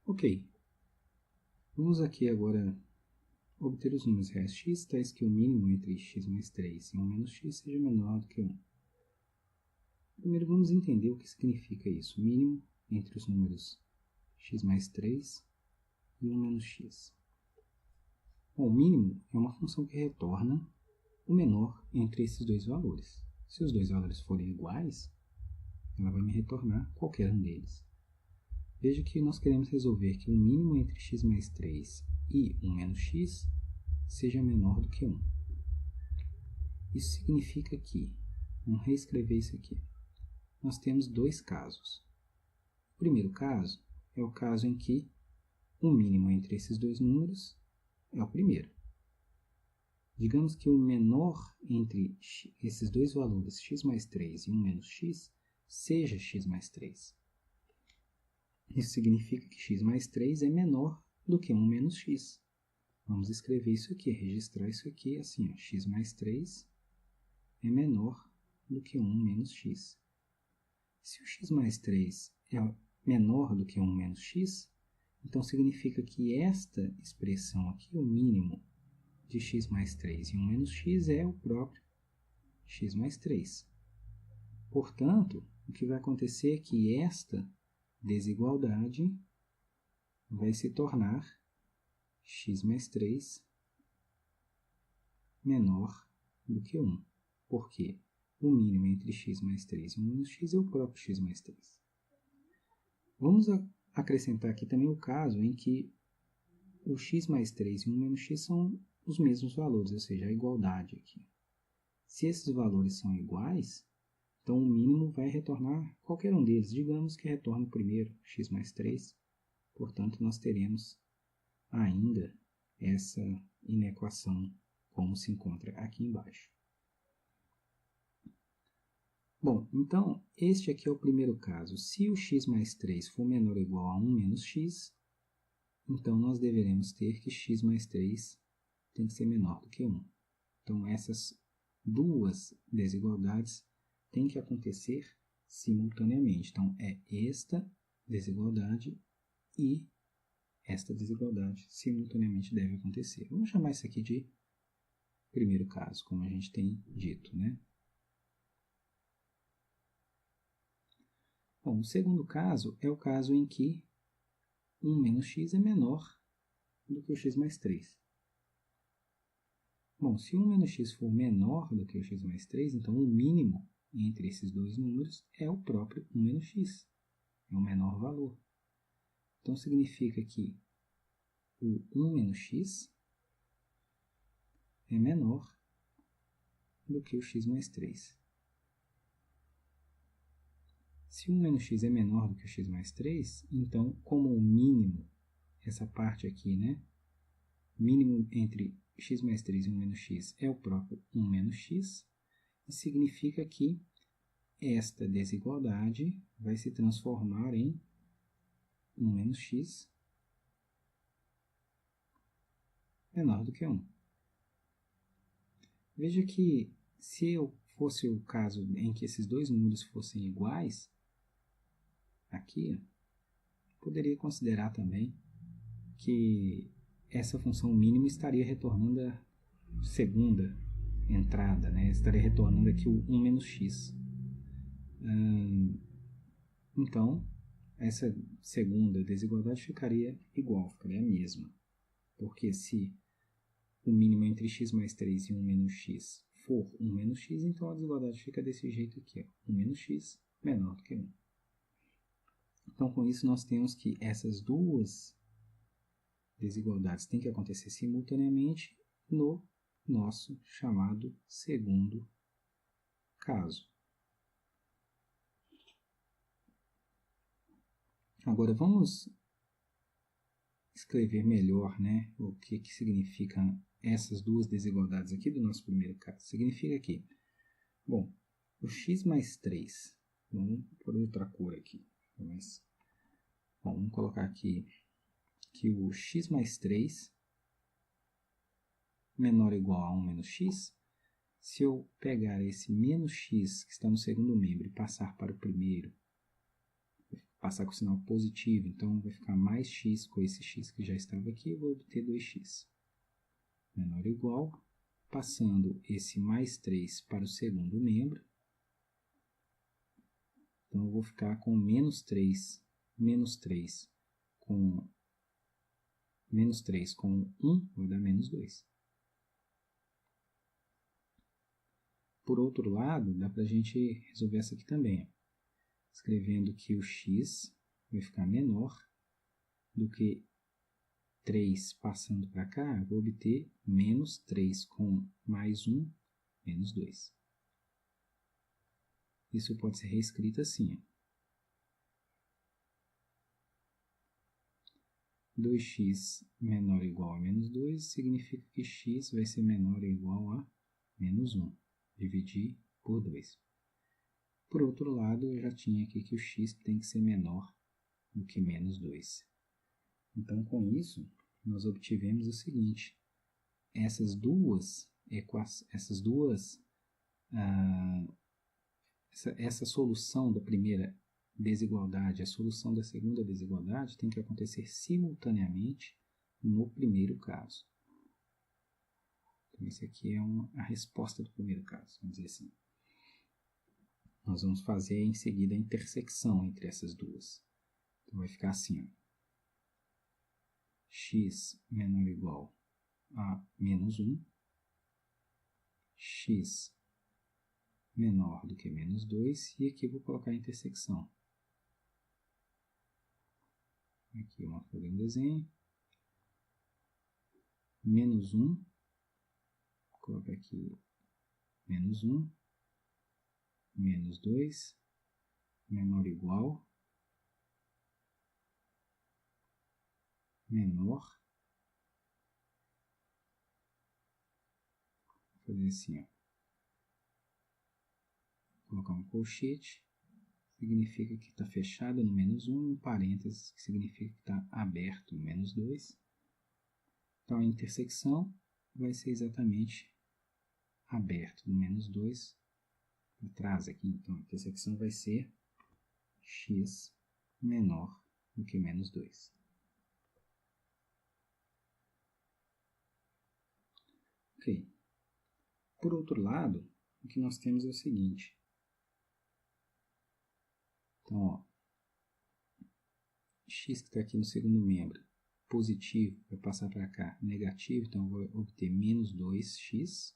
Ok, vamos aqui agora obter os números reais x, tais que o mínimo entre x mais 3 e 1 menos x seja menor do que 1. Primeiro vamos entender o que significa isso, mínimo entre os números x mais 3 e 1 menos x. Bom, o mínimo é uma função que retorna o menor entre esses dois valores. Se os dois valores forem iguais, ela vai me retornar qualquer um deles. Veja que nós queremos resolver que o mínimo entre x mais 3 e 1 menos x seja menor do que 1. Isso significa que, vamos reescrever isso aqui, nós temos dois casos. O primeiro caso é o caso em que o mínimo entre esses dois números é o primeiro. Digamos que o menor entre esses dois valores, x mais 3 e 1 menos x, seja x mais 3. Isso significa que x mais 3 é menor do que 1 menos x. Vamos escrever isso aqui, registrar isso aqui assim, ó, x mais 3 é menor do que 1 menos x. Se o x mais 3 é menor do que 1 menos x, então significa que esta expressão aqui, o mínimo de x mais 3 e 1 menos x, é o próprio x mais 3. Portanto, o que vai acontecer é que esta desigualdade vai se tornar x mais 3 menor do que 1. Por quê? O mínimo entre x mais 3 e 1 menos x é o próprio x mais 3. Vamos acrescentar aqui também o caso em que o x mais 3 e 1 menos x são os mesmos valores, ou seja, a igualdade aqui. Se esses valores são iguais, então o mínimo vai retornar qualquer um deles. Digamos que retorne o primeiro, x mais 3. Portanto, nós teremos ainda essa inequação como se encontra aqui embaixo. Bom, então, este aqui é o primeiro caso. Se o x mais 3 for menor ou igual a 1 menos x, então nós deveremos ter que x mais 3 tem que ser menor do que 1. Então, essas duas desigualdades têm que acontecer simultaneamente. Então, é esta desigualdade e esta desigualdade simultaneamente deve acontecer. Vamos chamar isso aqui de primeiro caso, como a gente tem dito, né? Bom, o segundo caso é o caso em que 1 menos x é menor do que o x mais 3. Bom, se 1 menos x for menor do que o x mais 3, então o mínimo entre esses dois números é o próprio 1 menos x, é o menor valor. Então significa que o 1 menos x é menor do que o x mais 3. Se 1 menos x é menor do que o x mais 3, então, como o mínimo, essa parte aqui, né? Mínimo entre x mais 3 e 1 menos x é o próprio 1 menos x, e significa que esta desigualdade vai se transformar em 1 menos x menor do que 1. Veja que se fosse o caso em que esses dois números fossem iguais, aqui, poderia considerar também que essa função mínima estaria retornando a segunda entrada, né? Estaria retornando aqui o 1 menos x. Então, essa segunda desigualdade ficaria igual, ficaria a mesma. Porque se o mínimo entre x mais 3 e 1 menos x for 1 menos x, então a desigualdade fica desse jeito aqui, ó, 1 menos x menor do que 1. Então, com isso, nós temos que essas duas desigualdades têm que acontecer simultaneamente no nosso chamado segundo caso. Agora, vamos escrever melhor, né, o que significam essas duas desigualdades aqui do nosso primeiro caso. Significa que, bom, o x mais 3, vamos por outra cor aqui, mas, bom, vamos colocar aqui que o x mais 3 menor ou igual a 1 menos x, se eu pegar esse menos x que está no segundo membro e passar para o primeiro, passar com o sinal positivo, então vai ficar mais x com esse x que já estava aqui, eu vou obter 2x menor ou igual, passando esse mais 3 para o segundo membro, então eu vou ficar com menos 3 com 1 vai dar menos 2. Por outro lado, dá para a gente resolver essa aqui também, escrevendo que o x vai ficar menor do que 3 passando para cá, eu vou obter menos 3 com mais 1, menos 2. Isso pode ser reescrito assim, ó. 2x menor ou igual a menos 2 significa que x vai ser menor ou igual a menos 1. Dividir por 2. Por outro lado, eu já tinha aqui que o x tem que ser menor do que menos 2. Então, com isso, nós obtivemos o seguinte. Essa solução da primeira desigualdade, a solução da segunda desigualdade tem que acontecer simultaneamente no primeiro caso. Então, esse aqui é a resposta do primeiro caso, vamos dizer assim. Nós vamos fazer em seguida a intersecção entre essas duas. Então, vai ficar assim, ó. X menor ou igual a menos 1, x menor do que menos 2, e aqui eu vou colocar a intersecção. Aqui vamos fazer um desenho. Menos 1, vou colocar aqui menos 1, menos 2, menor ou igual, menor, vou fazer assim, ó. Vou colocar um colchete, significa que está fechado no menos 1, em parênteses, que significa que está aberto no menos 2. Então, a intersecção vai ser exatamente aberto no menos 2, atrás aqui, então a intersecção vai ser x menor do que menos 2. Ok. Por outro lado, o que nós temos é o seguinte. Então, ó, x que está aqui no segundo membro, positivo, vai passar para cá, negativo, então eu vou obter menos 2x,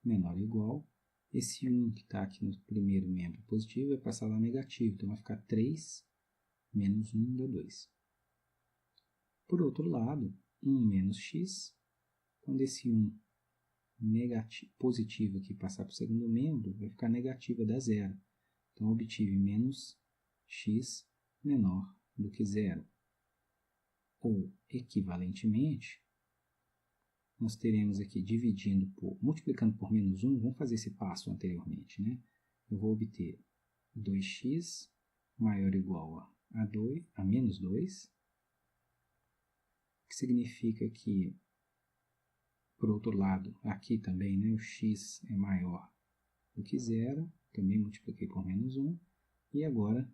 menor ou igual. Esse 1 que está aqui no primeiro membro positivo vai passar lá negativo, então vai ficar 3 menos 1 dá 2. Por outro lado, 1 menos x, quando esse 1 positivo aqui passar para o segundo membro, vai ficar negativo, dá 0. Então, eu obtive menos x menor do que 0. Ou, equivalentemente, nós teremos aqui multiplicando por menos 1, vamos fazer esse passo anteriormente, né? Eu vou obter 2x maior ou igual a menos 2, que significa que, por outro lado, aqui também, né, o x é maior do que 0, também multipliquei por menos 1, e agora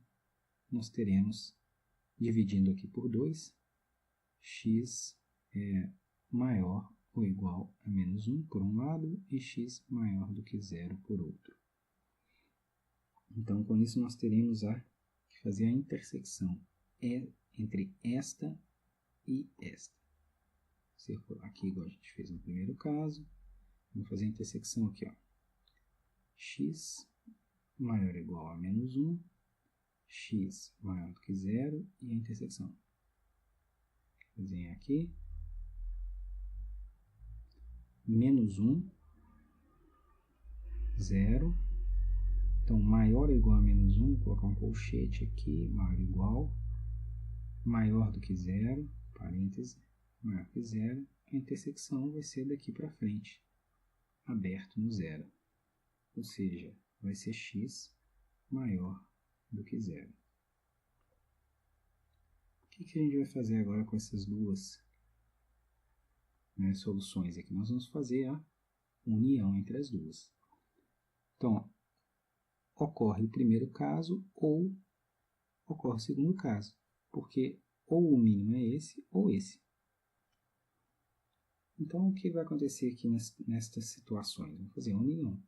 nós teremos, dividindo aqui por 2, x é maior ou igual a menos 1 por um lado e x maior do que 0 por outro. Então, com isso, nós teremos que fazer a intersecção entre esta e esta. Circular aqui, igual a gente fez no primeiro caso. Vamos fazer a intersecção aqui, ó. X maior ou igual a menos 1, x maior do que 0 e a intersecção. Vou desenhar aqui. Menos 1, 0. Então, maior ou igual a menos 1, vou colocar um colchete aqui, maior ou igual, maior do que 0, parêntese, maior que 0, a intersecção vai ser daqui para frente, aberto no 0. Ou seja, vai ser x maior do que 0. O que a gente vai fazer agora com essas duas soluções aqui? Nós vamos fazer a união entre as duas. Então, ocorre o primeiro caso ou ocorre o segundo caso, porque ou o mínimo é esse ou esse. Então, o que vai acontecer aqui nestas situações? Vamos fazer uma e uma.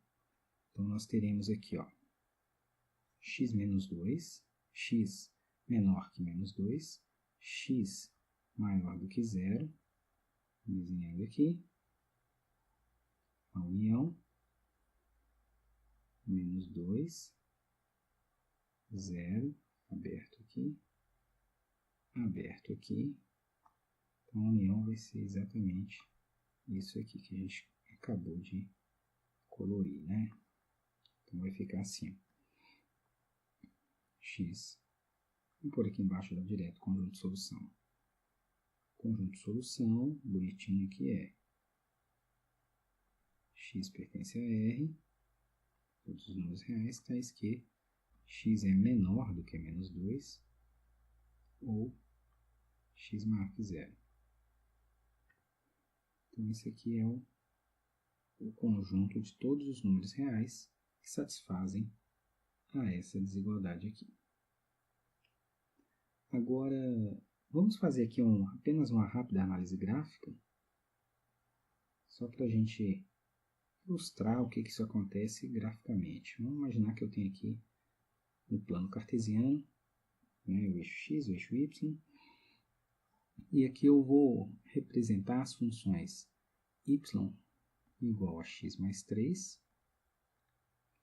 Então, nós teremos aqui, ó, x menos 2, x menor que menos 2, x maior do que 0, desenhando aqui, a união, menos 2, 0, aberto aqui, aberto aqui. Então, a união vai ser exatamente isso aqui que a gente acabou de colorir, né? Então, vai ficar assim, x, vou pôr aqui embaixo lá direto, conjunto de solução. Conjunto de solução, bonitinho aqui é x pertence a R, todos os números reais, tais que x é menor do que menos 2, ou x maior que 0. Então, esse aqui é o conjunto de todos os números reais que satisfazem a essa desigualdade aqui. Agora, vamos fazer aqui apenas uma rápida análise gráfica, só para a gente ilustrar o que isso acontece graficamente. Vamos imaginar que eu tenho aqui um plano cartesiano, né, o eixo x, o eixo y, e aqui eu vou representar as funções y igual a x mais 3,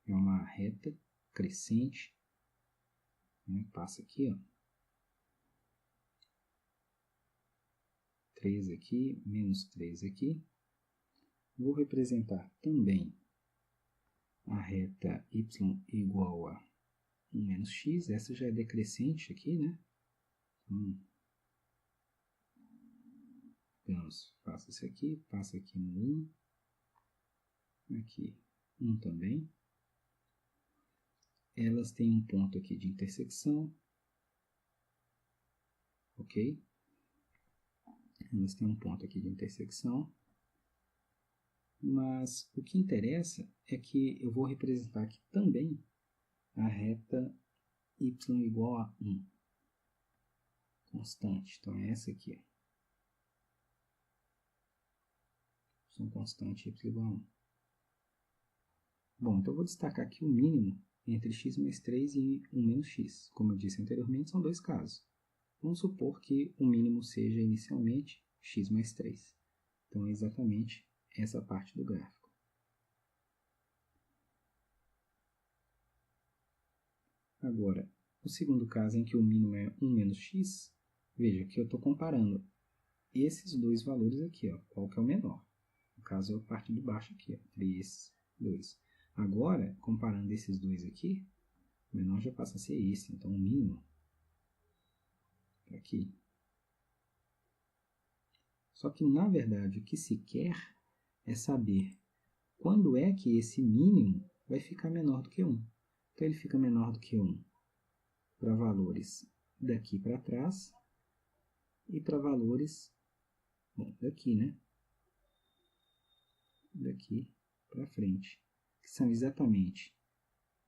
é uma reta crescente, né, passa aqui, ó, 3 aqui, menos 3 aqui. Vou representar também a reta y igual a 1 menos x, essa já é decrescente aqui, né? Digamos, passa isso aqui, passa aqui no 1, aqui 1 também. Elas têm um ponto aqui de intersecção, ok? Elas têm um ponto aqui de intersecção, mas o que interessa é que eu vou representar aqui também a reta y igual a 1, constante. Então, é essa aqui, função constante y igual a 1. Bom, então eu vou destacar aqui o mínimo entre x mais 3 e 1 menos x. Como eu disse anteriormente, são dois casos. Vamos supor que o mínimo seja inicialmente x mais 3. Então, é exatamente essa parte do gráfico. Agora, o segundo caso em que o mínimo é 1 menos x, veja que eu estou comparando esses dois valores aqui, ó, qual que é o menor. No caso, é a parte de baixo aqui, ó, 3, 2. Agora, comparando esses dois aqui, o menor já passa a ser esse, então o mínimo está aqui. Só que, na verdade, o que se quer é saber quando é que esse mínimo vai ficar menor do que 1. Então, ele fica menor do que 1 para valores daqui para trás e para valores, bom, daqui, né? Daqui para frente, que são exatamente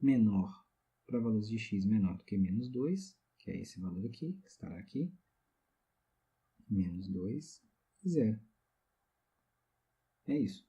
menor para valores de x menor do que menos 2, que é esse valor aqui, que estará aqui, menos 2, 0. É isso.